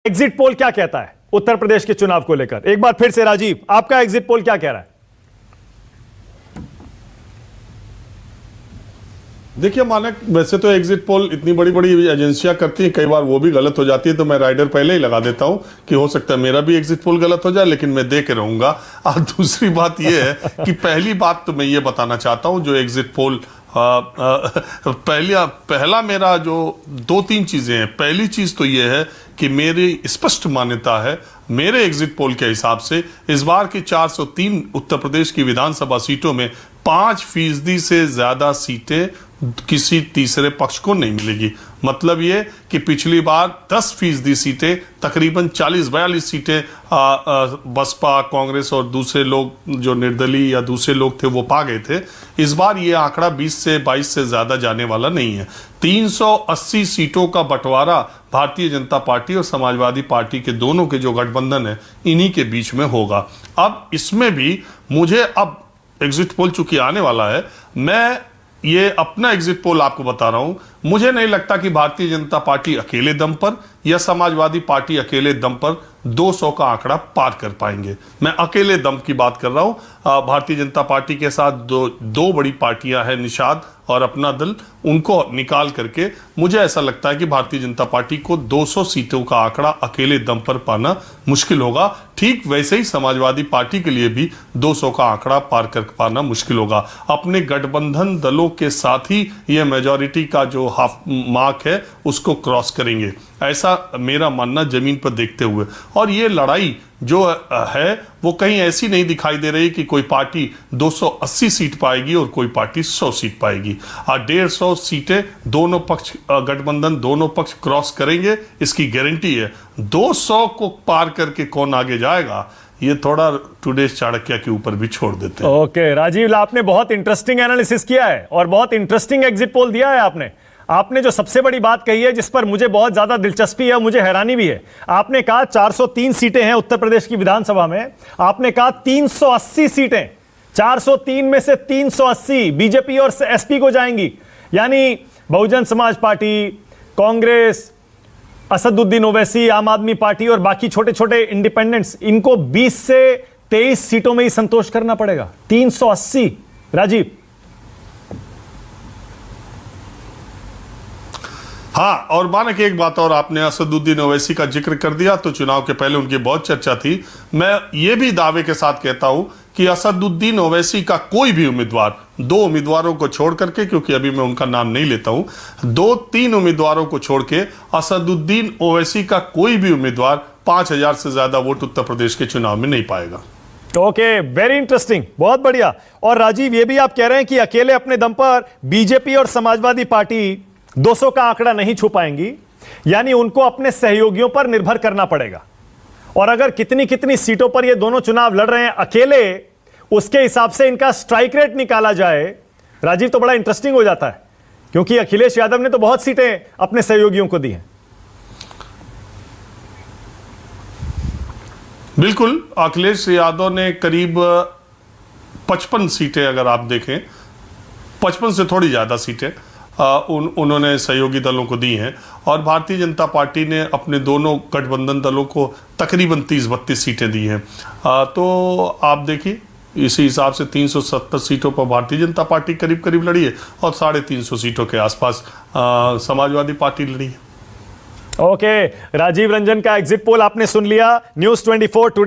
Exit poll क्या कहता है उत्तर प्रदेश के चुनाव को लेकर? एक बार फिर से राजीव, आपका एग्जिट पोल क्या कह रहा है? देखिए मानक, वैसे तो एग्जिट पोल इतनी बड़ी बड़ी एजेंसियां करती हैं, कई बार वो भी गलत हो जाती है, तो मैं राइडर पहले ही लगा देता हूं कि हो सकता है मेरा भी एग्जिट पोल गलत हो जाए, लेकिन मैं दे के रहूंगा। और दूसरी बात ये है कि पहली बात तो मैं ये बताना चाहता हूं, जो एग्जिट पोल पहला मेरा जो 2-3 चीजें हैं। पहली चीज तो ये है कि मेरी स्पष्ट मान्यता है, मेरे एग्जिट पोल के हिसाब से इस बार की 403 उत्तर प्रदेश की विधानसभा सीटों में 5% से ज्यादा सीटें किसी तीसरे पक्ष को नहीं मिलेगी। मतलब ये कि पिछली बार 10% सीटें, तकरीबन 40-42 सीटें बसपा, कांग्रेस और दूसरे लोग जो निर्दलीय या दूसरे लोग थे वो पा गए थे। इस बार ये आंकड़ा 20 से 22 से ज्यादा जाने वाला नहीं है। 380 सीटों का बंटवारा भारतीय जनता पार्टी और समाजवादी पार्टी के दोनों के जो गठबंधन है, इन्हीं के बीच में होगा। अब इसमें भी मुझे, अब एग्जिट पोल चूंकि आने वाला है, मैं ये अपना एग्जिट पोल आपको बता रहा हूं। मुझे नहीं लगता कि भारतीय जनता पार्टी अकेले दम पर या समाजवादी पार्टी अकेले दम पर 200 का आंकड़ा पार कर पाएंगे। मैं अकेले दम की बात कर रहा हूं। भारतीय जनता पार्टी के साथ दो बड़ी पार्टियां हैं, निषाद और अपना दल, उनको निकाल करके मुझे ऐसा लगता है कि भारतीय जनता पार्टी को 200 सीटों का आंकड़ा अकेले दम पर पाना मुश्किल होगा। ठीक वैसे ही समाजवादी पार्टी के लिए भी 200 का आंकड़ा पार कर पाना मुश्किल होगा। अपने गठबंधन दलों के साथ ही यह मेजॉरिटी का जो हाफ मार्क है उसको क्रॉस करेंगे, ऐसा मेरा मानना जमीन पर देखते हुए। और ये लड़ाई जो है वो कहीं ऐसी नहीं दिखाई दे रही कि कोई पार्टी 280 सीट पाएगी और कोई पार्टी 100 सीट पाएगी। 150 सीटें दोनों पक्ष, गठबंधन दोनों पक्ष क्रॉस करेंगे, इसकी गारंटी है। 200 को पार करके कौन आगे जाएगा, ये थोड़ा टुडे चाणक्य के ऊपर भी छोड़ देते हैं। ओके राजीव, आपने बहुत इंटरेस्टिंग एनालिसिस किया है और बहुत इंटरेस्टिंग एग्जिट पोल दिया है। आपने जो सबसे बड़ी बात कही है, जिस पर मुझे बहुत ज्यादा दिलचस्पी है, मुझे हैरानी भी है, आपने कहा 403 सीटें हैं उत्तर प्रदेश की विधानसभा में, आपने कहा 380 सीटें, 403 में से 380 बीजेपी और एसपी को जाएंगी। यानी बहुजन समाज पार्टी, कांग्रेस, असदुद्दीन ओवैसी, आम आदमी पार्टी और बाकी छोटे छोटे इंडिपेंडेंट्स, इनको 20 से 23 सीटों में ही संतोष करना पड़ेगा। 380 राजीव। हाँ, और मानक एक बात और, आपने असदुद्दीन ओवैसी का जिक्र कर दिया तो चुनाव के पहले उनकी बहुत चर्चा थी। मैं ये भी दावे के साथ कहता हूं कि असदुद्दीन ओवैसी का कोई भी उम्मीदवार, 2 उम्मीदवारों को छोड़ करके, क्योंकि अभी मैं उनका नाम नहीं लेता हूं, 2-3 उम्मीदवारों को छोड़ के असदुद्दीन ओवैसी का कोई भी उम्मीदवार 5000 से ज्यादा वोट उत्तर प्रदेश के चुनाव में नहीं पाएगा। ओके, वेरी इंटरेस्टिंग, बहुत बढ़िया। और राजीव, ये भी आप कह रहे हैं कि अकेले अपने दम पर बीजेपी और समाजवादी पार्टी 200 का आंकड़ा नहीं छू पाएंगी, यानी उनको अपने सहयोगियों पर निर्भर करना पड़ेगा। और अगर कितनी कितनी सीटों पर ये दोनों चुनाव लड़ रहे हैं अकेले, उसके हिसाब से इनका स्ट्राइक रेट निकाला जाए राजीव, तो बड़ा इंटरेस्टिंग हो जाता है, क्योंकि अखिलेश यादव ने तो बहुत सीटें अपने सहयोगियों को दी हैं। बिल्कुल, अखिलेश यादव ने करीब 55 सीटें, अगर आप देखें 55 से थोड़ी ज्यादा सीटें उन्होंने सहयोगी दलों को दी हैं। और भारतीय जनता पार्टी ने अपने दोनों गठबंधन दलों को तकरीबन 30-32 सीटें दी हैं। तो आप देखिए, इसी हिसाब से 370 सीटों पर भारतीय जनता पार्टी करीब करीब लड़ी है और 350 सीटों के आसपास समाजवादी पार्टी लड़ी है। ओके, राजीव रंजन का एग्जिट पोल आपने सुन लिया। News 24 today